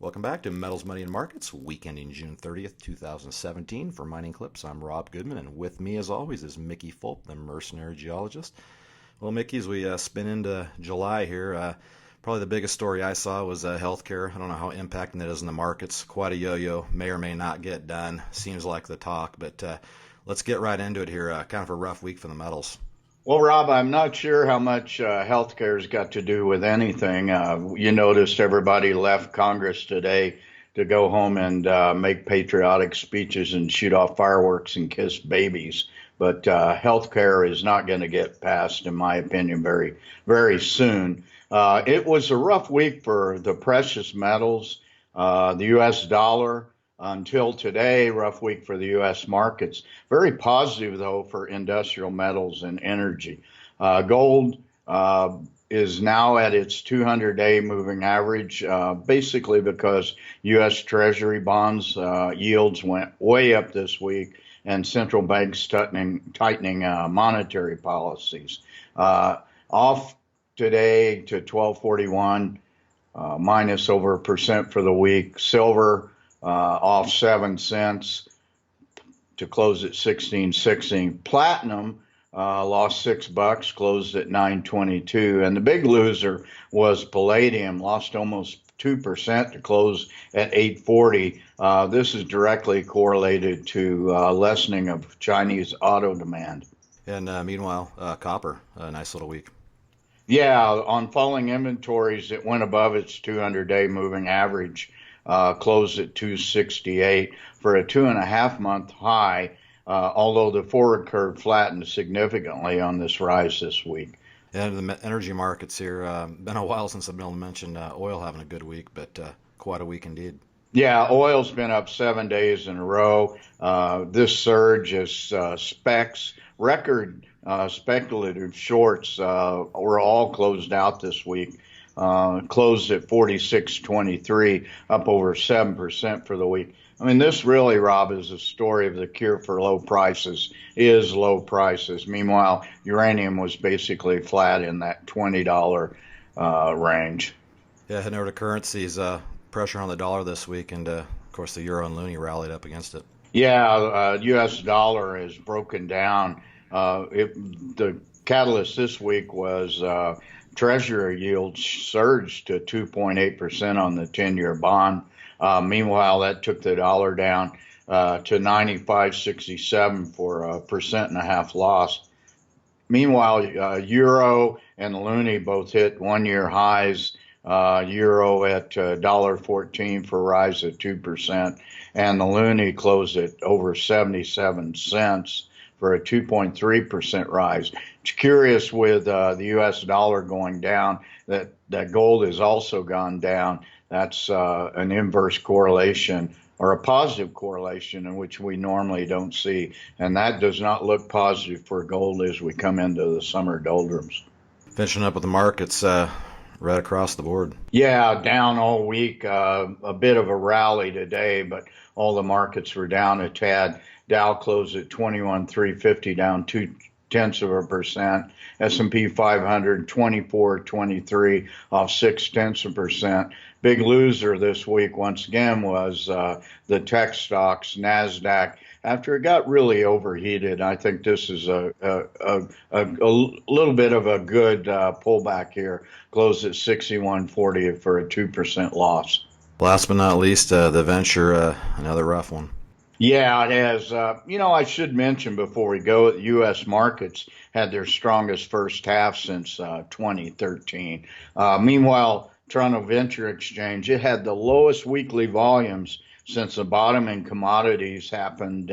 Welcome back to Metals, Money, and Markets, week ending June 30th, 2017. For Mining Clips, I'm Rob Goodman, and with me, as always, is Mickey Fulp, the Mercenary Geologist. Well, Mickey, as we spin into July here, probably the biggest story I saw was healthcare. I don't know how impacting that is in the markets. Quite a yo-yo, may or may not get done. Seems like the talk, but let's get right into it here. Kind of a rough week for the metals. Well, Rob, I'm not sure how much healthcare's got to do with anything. You noticed everybody left Congress today to go home and make patriotic speeches and shoot off fireworks and kiss babies. But healthcare is not going to get passed, in my opinion, very, very soon. It was a rough week for the precious metals, the U.S. dollar. Until today, rough week for the U.S. markets. Very positive, though, for industrial metals and energy. Gold is now at its 200-day moving average, basically because U.S. Treasury bonds yields went way up this week and central banks tightening monetary policies. Off today to 1241, minus over a percent for the week. Silver off 7 cents to close at 16.16. Platinum lost $6, closed at 9.22, and the big loser was Palladium, lost almost 2% to close at 8.40. This is directly correlated to lessening of Chinese auto demand. And meanwhile, copper, a nice little week. Yeah, on falling inventories, it went above its 200-day moving average. Closed at 268 for a 2.5-month high, although the forward curve flattened significantly on this rise this week. And the energy markets here, been a while since I've been able to mention oil having a good week, but quite a week indeed. Yeah, oil's been up 7 days in a row. This surge is record speculative shorts were all closed out this week. Closed at 46.23, up over 7% for the week. I mean, this really, Rob, is a story of the cure for low prices, is low prices. Meanwhile, uranium was basically flat in that $20 range. Yeah, heading over to currencies, pressure on the dollar this week, and of course the euro and loonie rallied up against it. Yeah, U.S. dollar is broken down. The catalyst this week was Treasury yields surged to 2.8% on the 10-year bond. Meanwhile, that took the dollar down to 95.67 for a 1.5% loss. Meanwhile, euro and loonie both hit one-year highs. Euro at $1.14 for a rise of 2%, and the loonie closed at over 77 cents for a 2.3% rise. It's curious with the U.S. dollar going down that gold has also gone down. That's an inverse correlation or a positive correlation in which we normally don't see. And that does not look positive for gold as we come into the summer doldrums. Finishing up with the markets right across the board. Yeah, down all week. A bit of a rally today, but all the markets were down a tad. Dow closed at 21,350, down 0.2%. S&P 500 24.23, off 0.6%. Big loser this week once again was the tech stocks, Nasdaq. After it got really overheated, I think this is a little bit of a good pullback here. Closed at 61.40 for a 2% loss. Last but not least, the venture, another rough one. Yeah, it has. I should mention before we go, the U.S. markets had their strongest first half since 2013. Meanwhile, Toronto Venture Exchange, it had the lowest weekly volumes since the bottom in commodities happened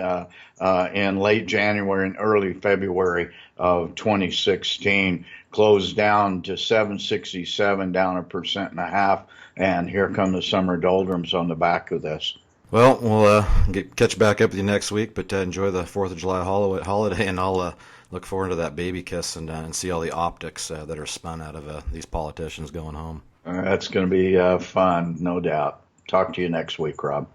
in late January and early February of 2016. Closed down to 767, down 1.5%. And here come the summer doldrums on the back of this. Well, we'll catch back up with you next week, but enjoy the 4th of July holiday, and I'll look forward to that baby kiss and see all the optics that are spun out of these politicians going home. That's going to be fun, no doubt. Talk to you next week, Rob.